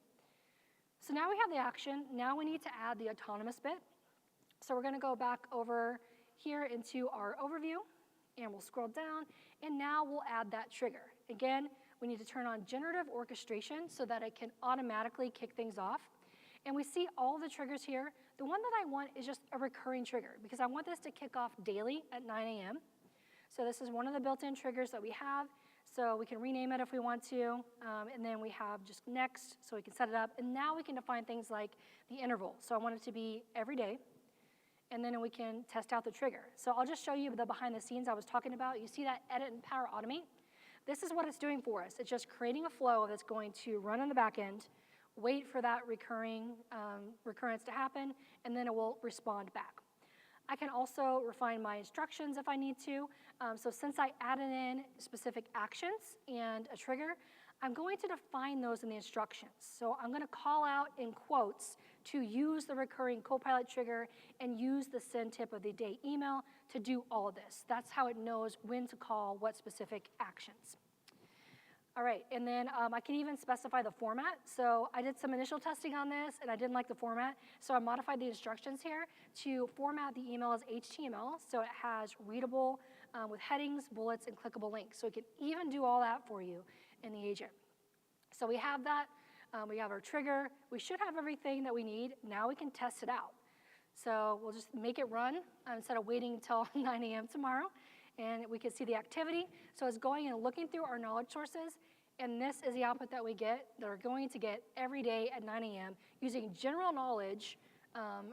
So now we have the action. Now we need to add the autonomous bit. So we're going to go back over here into our overview, and we'll scroll down, and now we'll add that trigger. Again, we need to turn on generative orchestration so that it can automatically kick things off. And we see all the triggers here. The one that I want is just a recurring trigger because I want this to kick off daily at 9 a.m. So this is one of the built-in triggers that we have. So we can rename it if we want to. And then we have just next, so we can set it up. And now we can define things like the interval. So I want it to be every day. And then we can test out the trigger. So I'll just show you the behind the scenes I was talking about. You see that edit and Power Automate? This is what it's doing for us. It's just creating a flow that's going to run on the back end, wait for that recurrence to happen, and then it will respond back. I can also refine my instructions if I need to. So since I added in specific actions and a trigger, I'm going to define those in the instructions. So I'm going to call out in quotes to use the recurring Copilot trigger and use the send tip of the day email to do all of this. That's how it knows when to call what specific actions. All right, and then I can even specify the format. So I did some initial testing on this, and I didn't like the format. So I modified the instructions here to format the email as HTML. So it has readable with headings, bullets, and clickable links. So it can even do all that for you in the agent. So we have that. We have our trigger. We should have everything that we need. Now we can test it out. So we'll just make it run instead of waiting until 9 a.m. tomorrow. And we can see the activity. So it's going and looking through our knowledge sources. And this is the output that we get, that we're going to get every day at 9 a.m. using general knowledge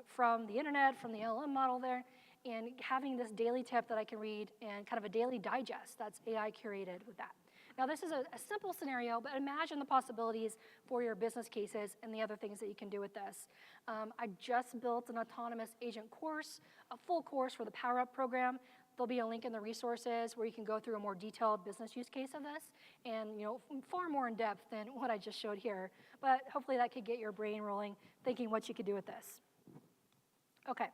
from the internet, from the LLM model there, and having this daily tip that I can read and kind of a daily digest that's AI curated with that. Now this is a simple scenario, but imagine the possibilities for your business cases and the other things that you can do with this. I just built an autonomous agent course, a full course for the Power Up program. there'll be a link in the resources where you can go through a more detailed business use case of this, and far more in depth than what I just showed here. But hopefully that could get your brain rolling, thinking what you could do with this. Okay.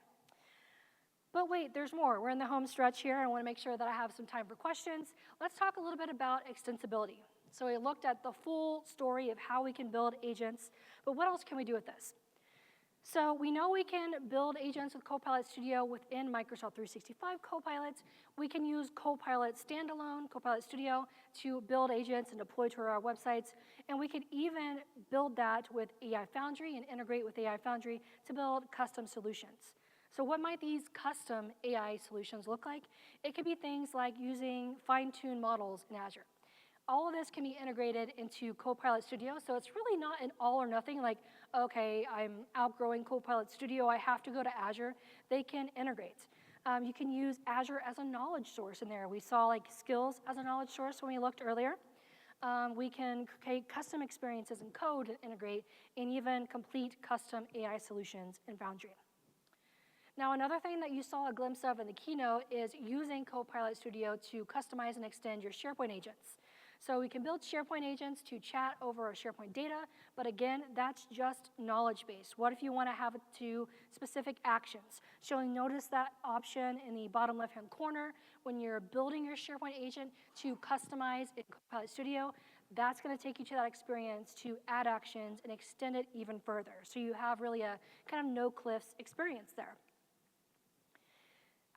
But wait, there's more. We're in the home stretch here. I want to make sure that I have some time for questions. Let's talk a little bit about extensibility. So we looked at the full story of how we can build agents, but what else can we do with this? So we know we can build agents with Copilot Studio within Microsoft 365 Copilots. We can use Copilot Standalone, Copilot Studio, to build agents and deploy to our websites. And we could even build that with AI Foundry and integrate with AI Foundry to build custom solutions. So what might these custom AI solutions look like? It could be things like using fine-tuned models in Azure. All of this can be integrated into Copilot Studio, so it's really not an all or nothing, like, okay, I'm outgrowing Copilot Studio, I have to go to Azure. They can integrate. You can use Azure as a knowledge source in there. We saw like skills as a knowledge source when we looked earlier. We can create custom experiences in code and integrate, and even complete custom AI solutions in Foundry. Now, another thing that you saw a glimpse of in the keynote is using Copilot Studio to customize and extend your SharePoint agents. So we can build SharePoint agents to chat over our SharePoint data, but again, that's just knowledge-based. What if you want to have it to specific actions? So you notice that option in the bottom left-hand corner when you're building your SharePoint agent to customize in Copilot Studio. That's going to take you to that experience to add actions and extend it even further. So you have really a kind of no-cliffs experience there.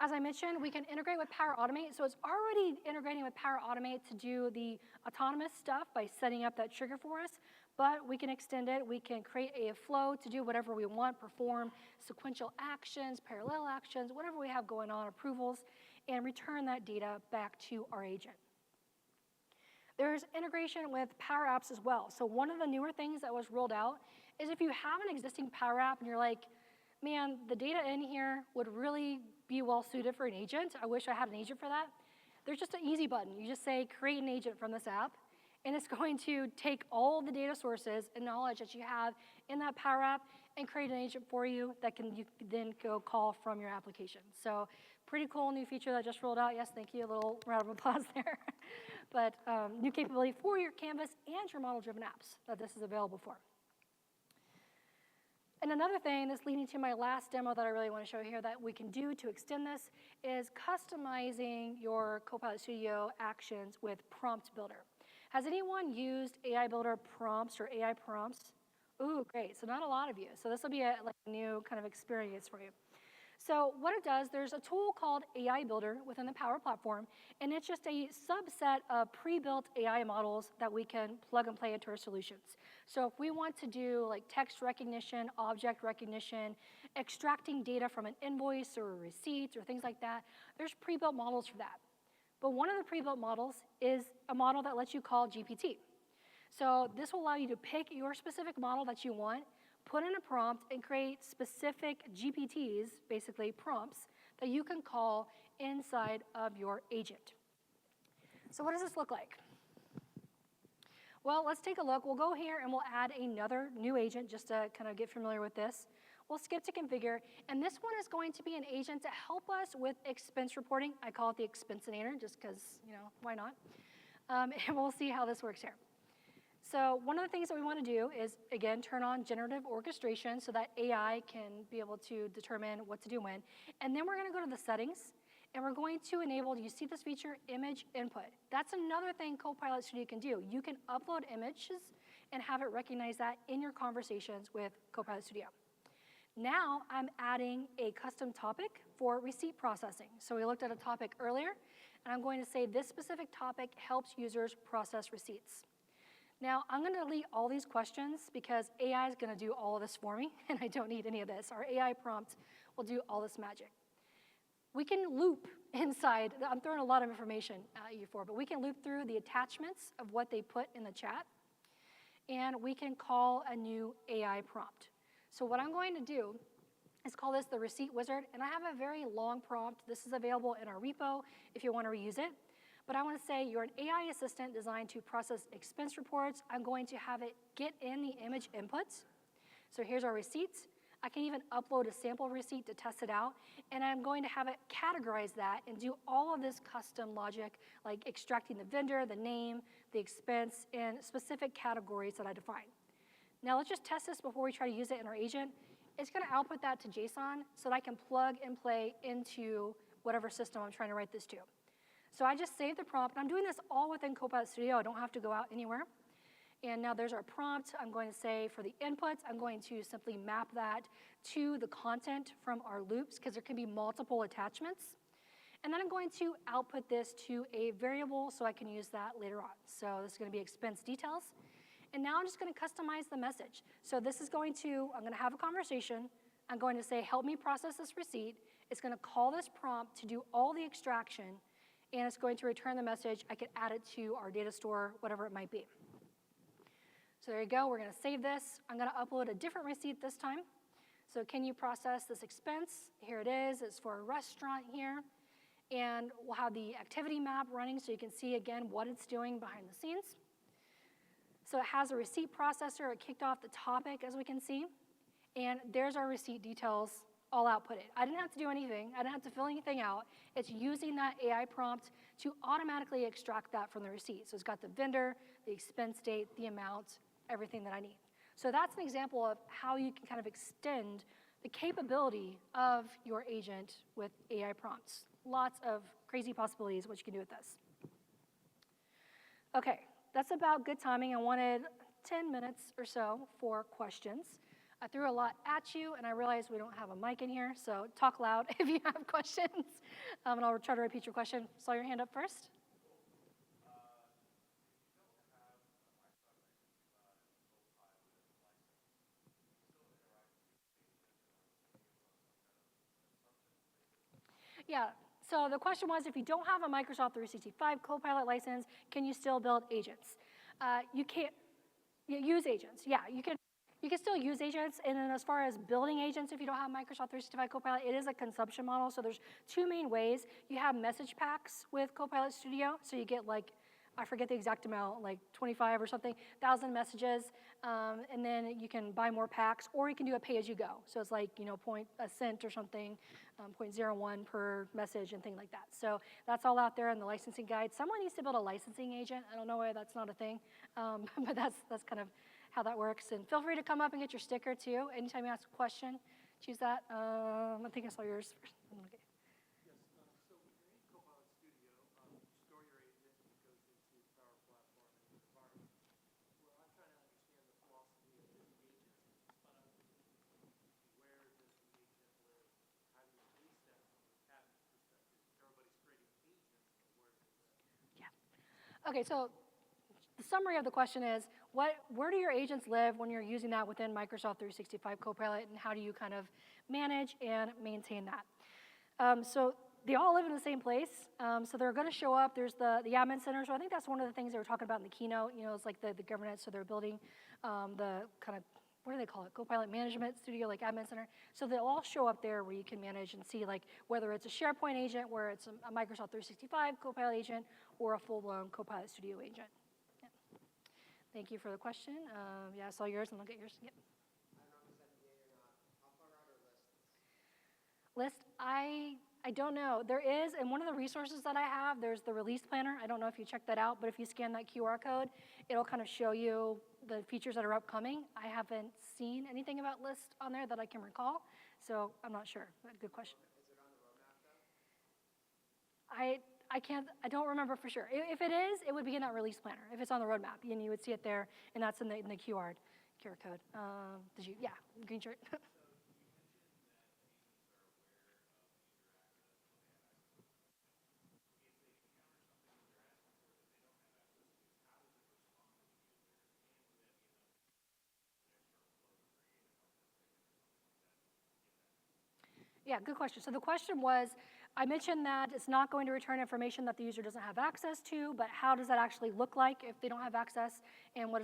As I mentioned, we can integrate with Power Automate. So it's already integrating with Power Automate to do the autonomous stuff by setting up that trigger for us, but we can extend it. We can create a flow to do whatever we want, perform sequential actions, parallel actions, whatever we have going on, approvals, and return that data back to our agent. There's integration with Power Apps as well. So one of the newer things that was rolled out is if you have an existing Power App and you're like, man, the data in here would really be well suited for an agent. I wish I had an agent for that. There's just an easy button. You just say, create an agent from this app, and it's going to take all the data sources and knowledge that you have in that Power App and create an agent for you that you can then go call from your application. So pretty cool new feature that just rolled out. Yes, thank you. A little round of applause there. But new capability for your Canvas and your model-driven apps that this is available for. And another thing that's leading to my last demo that I really want to show here that we can do to extend this is customizing your Copilot Studio actions with Prompt Builder. Has anyone used AI Builder prompts or AI prompts? Ooh, great. So not a lot of you. So this will be a new kind of experience for you. So what it does, there's a tool called AI Builder within the Power Platform, and it's just a subset of pre-built AI models that we can plug and play into our solutions. So if we want to do like text recognition, object recognition, extracting data from an invoice or a receipt or things like that, there's pre-built models for that. But one of the pre-built models is a model that lets you call GPT. So this will allow you to pick your specific model that you want, put in a prompt, and create specific GPTs, basically prompts, that you can call inside of your agent. So what does this look like? Well, let's take a look. We'll go here and we'll add another new agent just to kind of get familiar with this. We'll skip to configure, and this one is going to be an agent to help us with expense reporting. I call it the Expensinator just because, why not? And we'll see how this works here. So one of the things that we want to do is, again, turn on generative orchestration so that AI can be able to determine what to do when. And then we're going to go to the settings, and we're going to enable, you see this feature, image input. That's another thing Copilot Studio can do. You can upload images and have it recognize that in your conversations with Copilot Studio. Now I'm adding a custom topic for receipt processing. So we looked at a topic earlier, and I'm going to say this specific topic helps users process receipts. Now, I'm going to delete all these questions because AI is going to do all of this for me, and I don't need any of this. Our AI prompt will do all this magic. We can loop inside. I'm throwing a lot of information at you for, but we can loop through the attachments of what they put in the chat, and we can call a new AI prompt. So what I'm going to do is call this the Receipt Wizard, and I have a very long prompt. This is available in our repo if you want to reuse it. But I want to say you're an AI assistant designed to process expense reports. I'm going to have it get in the image inputs. So here's our receipts. I can even upload a sample receipt to test it out, and I'm going to have it categorize that and do all of this custom logic, like extracting the vendor, the name, the expense, in specific categories that I define. Now let's just test this before we try to use it in our agent. It's gonna output that to JSON so that I can plug and play into whatever system I'm trying to write this to. So I just saved the prompt, and I'm doing this all within Copilot Studio. I don't have to go out anywhere. And now there's our prompt. I'm going to say for the inputs, I'm going to simply map that to the content from our loops, because there can be multiple attachments. And then I'm going to output this to a variable so I can use that later on. So this is going to be expense details. And now I'm just going to customize the message. So this is going to, I'm going to have a conversation. I'm going to say, help me process this receipt. It's going to call this prompt to do all the extraction, and it's going to return the message. I could add it to our data store, whatever it might be. So there you go. We're going to save this. I'm going to upload a different receipt this time. So can you process this expense? Here it is. It's for a restaurant here. And we'll have the activity map running so you can see, again, what it's doing behind the scenes. So it has a receipt processor. It kicked off the topic, as we can see. And there's our receipt details all outputted. I didn't have to do anything. I didn't have to fill anything out. It's using that AI prompt to automatically extract that from the receipt. So it's got the vendor, the expense date, the amount, everything that I need. So that's an example of how you can kind of extend the capability of your agent with AI prompts. Lots of crazy possibilities what you can do with this. Okay, that's about good timing. I wanted 10 minutes or so for questions. I threw a lot at you, and I realized we don't have a mic in here, so talk loud if you have questions. And I'll try to repeat your question. Saw your hand up first. Yeah, so the question was, if you don't have a Microsoft 365 Copilot license, can you still build agents? You can't use agents. Yeah, you can still use agents, and then as far as building agents, if you don't have Microsoft 365 Copilot, it is a consumption model, so there's two main ways. You have message packs with Copilot Studio, so you get like, I forget the exact amount, like 25 or something, 1,000 messages, and then you can buy more packs, or you can do a pay-as-you-go. So it's like, a cent or something, 0.01 per message and things like that. So that's all out there in the licensing guide. Someone needs to build a licensing agent. I don't know why that's not a thing, but that's kind of how that works. And feel free to come up and get your sticker too. Anytime you ask a question, choose that. I think I saw yours first. Okay. Okay, so the summary of the question is, where do your agents live when you're using that within Microsoft 365 Copilot, and how do you kind of manage and maintain that? So they all live in the same place, so they're going to show up. There's the admin center, so I think that's one of the things they were talking about in the keynote. It's like the governance, so they're building the kind of, what do they call it, Copilot Management Studio, like admin center. So they'll all show up there where you can manage and see like whether it's a SharePoint agent, where it's a Microsoft 365 Copilot agent, or a full-blown Copilot Studio agent. Yeah. Thank you for the question. Yeah, I saw yours, and look at yours. Yep. List, I don't know. There is, and one of the resources that I have, there's the release planner. I don't know if you checked that out, but if you scan that QR code, it'll kind of show you the features that are upcoming. I haven't seen anything about List on there that I can recall, so I'm not sure. Good question. Is it on the roadmap, though? I don't remember for sure. If it is, it would be in that release planner. If it's on the roadmap, and you would see it there, and that's in the QR code. Yeah, green shirt. Yeah, good question. So the question was, I mentioned that it's not going to return information that the user doesn't have access to, but how does that actually look like if they don't have access, and what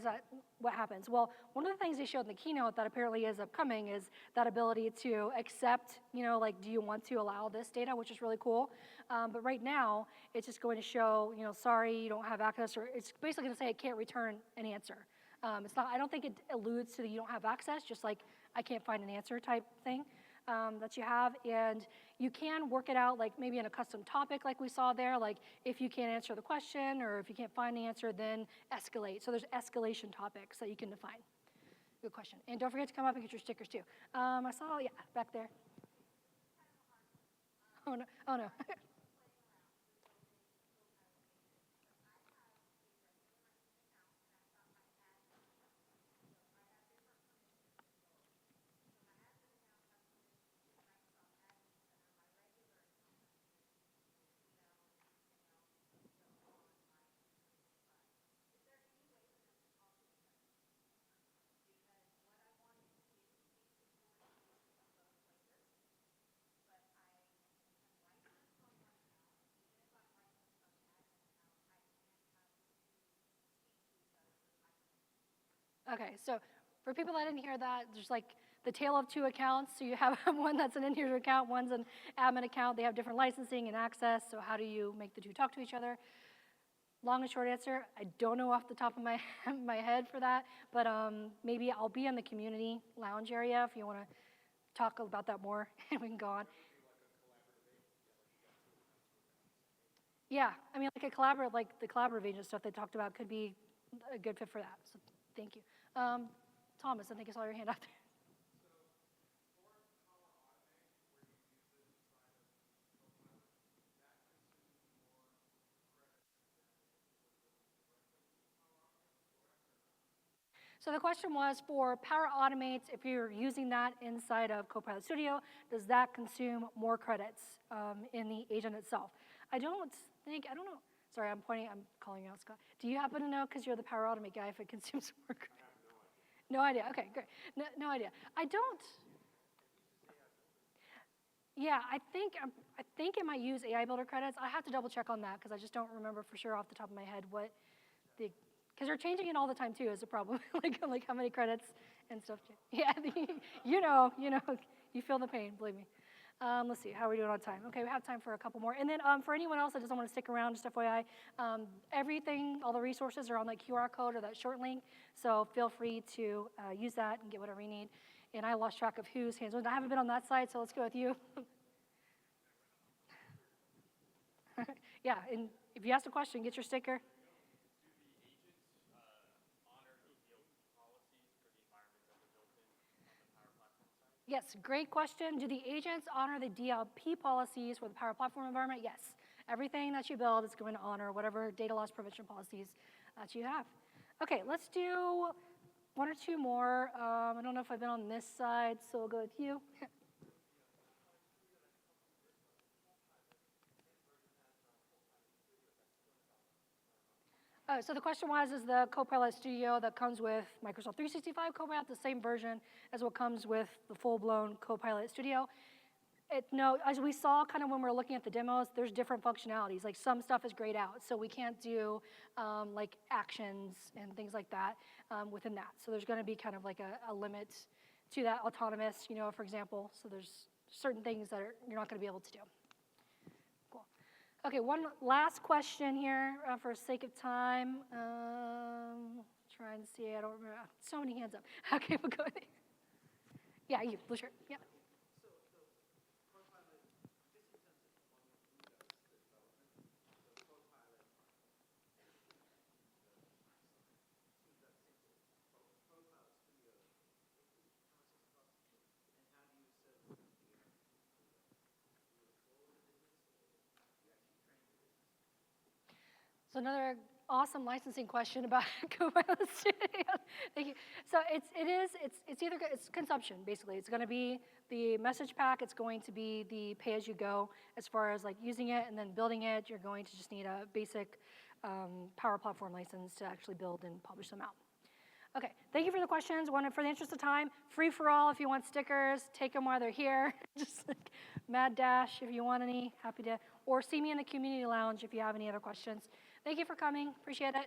happens? Well, one of the things they showed in the keynote that apparently is upcoming is that ability to accept, like, do you want to allow this data, which is really cool. But right now, it's just going to show, sorry, you don't have access, or it's basically going to say it can't return an answer. I don't think it alludes to the you don't have access, just like I can't find an answer type thing that you have. And you can work it out like maybe in a custom topic like we saw there, like if you can't answer the question or if you can't find the answer, then escalate. So there's escalation topics that you can define. Good question. And don't forget to come up and get your stickers too. I saw, yeah, back there. Oh no, oh no. Okay, so for people that didn't hear that, there's like the tale of two accounts. So you have one that's an end user account, one's an admin account. They have different licensing and access. So how do you make the two talk to each other? Long and short answer, I don't know off the top of my my head for that, but maybe I'll be in the community lounge area if you want to talk about that more, and we can go on. Yeah, I mean, like a collaborative, like the collaborative agent stuff they talked about could be a good fit for that. So thank you, Thomas. I think I saw your hand up there. So the question was for Power Automate, if you're using that inside of Copilot Studio, does that consume more credits in the agent itself? I don't know. Sorry, I'm calling you out, Scott. Do you happen to know, because you're the Power Automate guy, if it consumes more credits? No idea. Okay, great. No idea. I don't. Yeah, I think it might use AI Builder credits. I have to double check on that because I just don't remember for sure off the top of my head what the, because they're changing it all the time too is a problem. like how many credits and stuff. Yeah, you feel the pain, believe me. Let's see, how are we doing on time? Okay, we have time for a couple more. And then for anyone else that doesn't want to stick around, just FYI, everything, all the resources are on that QR code or that short link. So feel free to use that and get whatever you need. And I lost track of whose hands went. I haven't been on that side, so let's go with you. Yeah, and if you ask a question, get your sticker. Yes, great question. Do the agents honor the DLP policies for the Power Platform environment? Yes. Everything that you build is going to honor whatever data loss prevention policies that you have. Okay, let's do one or two more. I don't know if I've been on this side, so we'll go with you. So the question was, is the Copilot Studio that comes with Microsoft 365 Copilot the same version as what comes with the full-blown Copilot Studio? No, as we saw kind of when we were looking at the demos, there's different functionalities. Like some stuff is grayed out, so we can't do like actions and things like that within that. So there's going to be kind of like a limit to that autonomous, for example. So there's certain things that you're not going to be able to do. Cool. Okay, one last question here for sake of time. Try and see, I don't remember. So many hands up. Okay, we'll go ahead. Yeah, you, blue shirt. Yeah. So another awesome licensing question about Copilot Studio. Thank you. So it's either it's consumption basically. It's going to be the message pack. It's going to be the pay as you go as far as like using it and then building it. You're going to just need a basic Power Platform license to actually build and publish them out. Okay, thank you for the questions. For the interest of time, free for all if you want stickers, take them while they're here. Just like mad dash if you want any, happy to, or see me in the community lounge if you have any other questions. Thank you for coming, appreciate it.